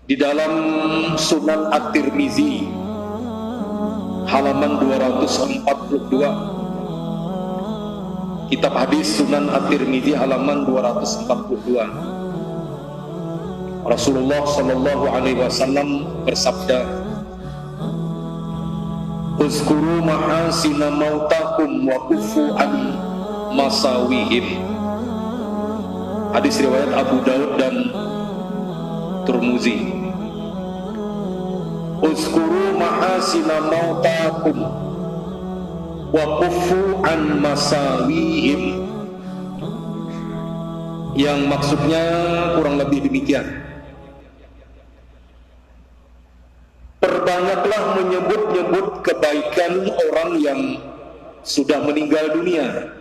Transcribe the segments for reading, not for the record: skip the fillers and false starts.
Di dalam Sunan At-Tirmizi halaman 242, kitab hadis Sunan At-Tirmizi halaman 242, Rasulullah Shallallahu Alaihi Wasallam bersabda, "Uzkuru mahasina mautakum wa kufu an masawihim." Hadis riwayat Abu Daud dan Tirmizi. Uzkuru mahasina mautakum wa kufu an masawihim, yang maksudnya kurang lebih demikian: perbanyaklah menyebut-nyebut kebaikan orang yang sudah meninggal dunia.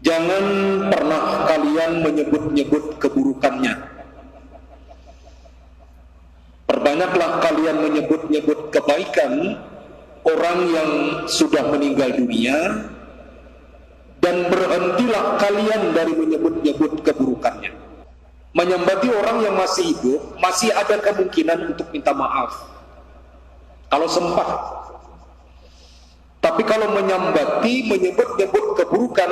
Jangan pernah kalian menyebut-nyebut keburukannya. Perbanyaklah kalian menyebut-nyebut kebaikan orang yang sudah meninggal dunia, dan berhentilah kalian dari menyebut-nyebut keburukannya. Menyembati orang yang masih hidup, masih ada kemungkinan untuk minta maaf kalau sempat. Tapi kalau menyembati, menyebut-nyebut keburukan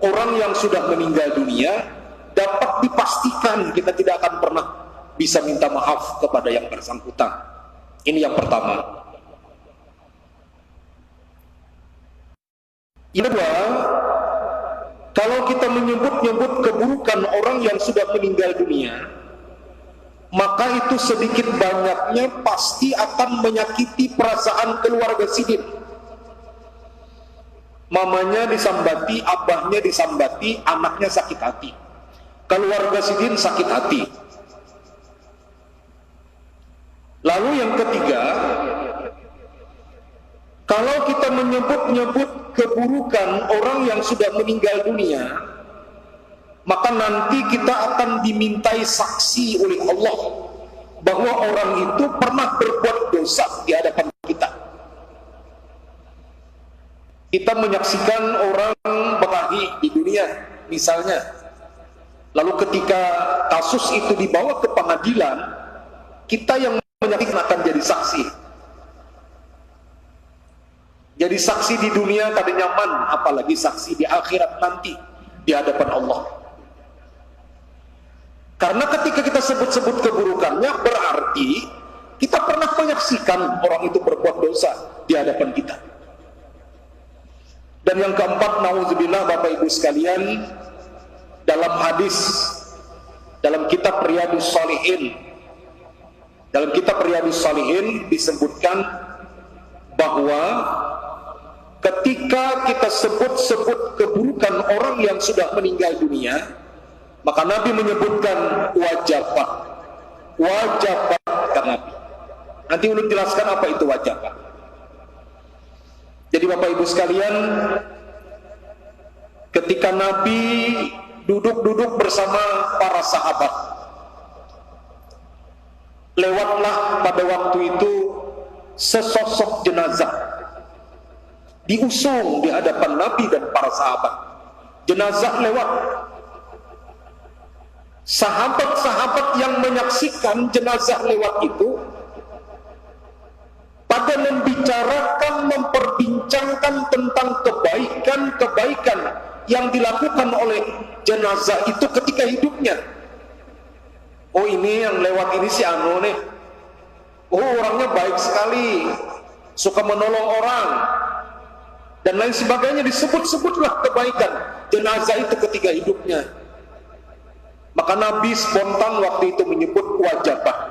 orang yang sudah meninggal dunia, dapat dipastikan kita tidak akan pernah bisa minta maaf kepada yang bersangkutan. Ini yang pertama. Yang kedua, kalau kita menyebut-nyebut keburukan orang yang sudah meninggal dunia, maka itu sedikit banyaknya pasti akan menyakiti perasaan keluarga sidin. Mamanya disambati, abahnya disambati, anaknya sakit hati. Keluarga sidin sakit hati. Lalu yang ketiga, kalau kita menyebut-nyebut keburukan orang yang sudah meninggal dunia, maka nanti kita akan dimintai saksi oleh Allah bahwa orang itu pernah berbuat dosa di hadapan kita. Kita menyaksikan orang berkelahi di dunia misalnya, lalu ketika kasus itu dibawa ke pengadilan, kita yang menyaksikan akan jadi saksi. Jadi saksi di dunia kada nyaman, apalagi saksi di akhirat nanti di hadapan Allah. Karena ketika kita sebut-sebut keburukannya, berarti kita pernah menyaksikan orang itu berbuat dosa di hadapan kita. Dan yang keempat, nauzubillah Bapak Ibu sekalian, dalam hadis dalam kitab Riyadhus Shalihin disebutkan bahwa ketika kita sebut-sebut keburukan orang yang sudah meninggal dunia, maka Nabi menyebutkan wajabah kata Nabi. Nanti ulun jelaskan apa itu wajabah. Jadi Bapak Ibu sekalian, ketika Nabi duduk-duduk bersama para sahabat, lewatlah pada waktu itu sesosok jenazah, diusung di hadapan Nabi dan para sahabat. Jenazah lewat. Sahabat-sahabat yang menyaksikan jenazah lewat itu pada membicarakan, memperbincangkan tentang kebaikan-kebaikan yang dilakukan oleh jenazah itu ketika hidupnya. Oh, ini yang lewat ini si anu nih, oh orangnya baik sekali, suka menolong orang, dan lain sebagainya. Disebut-sebutlah kebaikan jenazah itu ketika hidupnya. Maka Nabi spontan waktu itu menyebut wajabah.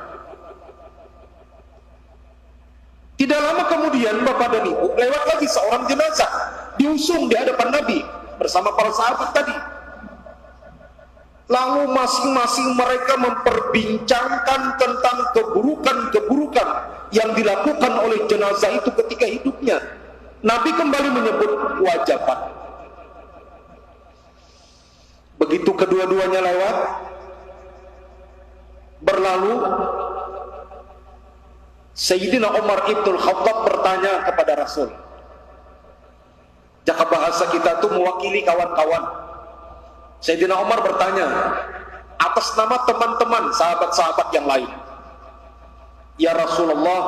Tidak lama kemudian Bapak dan Ibu, lewat lagi seorang jenazah, diusung di hadapan Nabi bersama para sahabat tadi. Lalu masing-masing mereka memperbincangkan tentang keburukan-keburukan yang dilakukan oleh jenazah itu ketika hidupnya. Nabi kembali menyebut wajabah. Begitu kedua-duanya lewat, berlalu, Sayyidina Umar Ibnul Khattab bertanya kepada Rasul. Jaka bahasa kita itu mewakili kawan-kawan. Sayyidina Umar bertanya, atas nama teman-teman, sahabat-sahabat yang lain. Ya Rasulullah,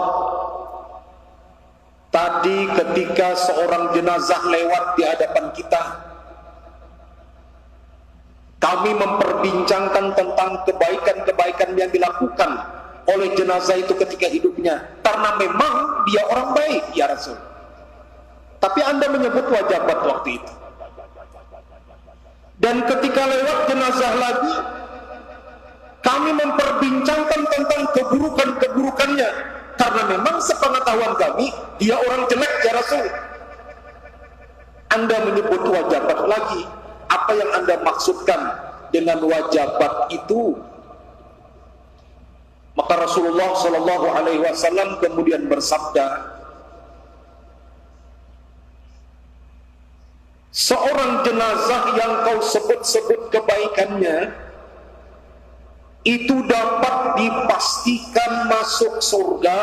tadi ketika seorang jenazah lewat di hadapan kita, kami memperbincangkan tentang kebaikan-kebaikan yang dilakukan oleh jenazah itu ketika hidupnya, karena memang dia orang baik, ya Rasul. Tapi Anda menyebut wajabat waktu itu. Dan ketika lewat jenazah lagi, kami memperbincangkan tentang keburukan-keburukannya, karena memang sepengetahuan kami dia orang jelek, ya Rasul. Anda menyebut wajabat lagi. Apa yang Anda maksudkan dengan wajabat itu? Maka Rasulullah Shallallahu Alaihi Wasallam kemudian bersabda, seorang jenazah yang kau sebut-sebut kebaikannya itu dapat dipastikan masuk surga,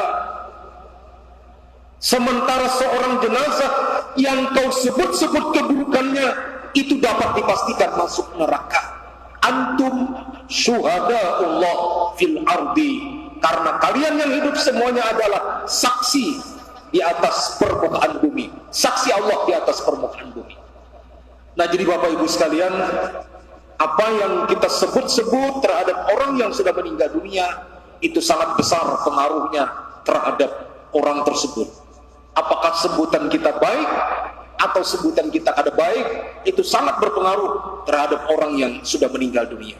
sementara seorang jenazah yang kau sebut-sebut keburukannya itu dapat dipastikan masuk neraka. Antum syuhada'ullah fil ardi, karena kalian yang hidup semuanya adalah saksi di atas permukaan bumi, saksi Allah di atas permukaan bumi. Nah, jadi Bapak Ibu sekalian, apa yang kita sebut-sebut terhadap orang yang sudah meninggal dunia itu sangat besar pengaruhnya terhadap orang tersebut. Apakah sebutan kita baik atau sebutan kita kada baik, itu sangat berpengaruh terhadap orang yang sudah meninggal dunia.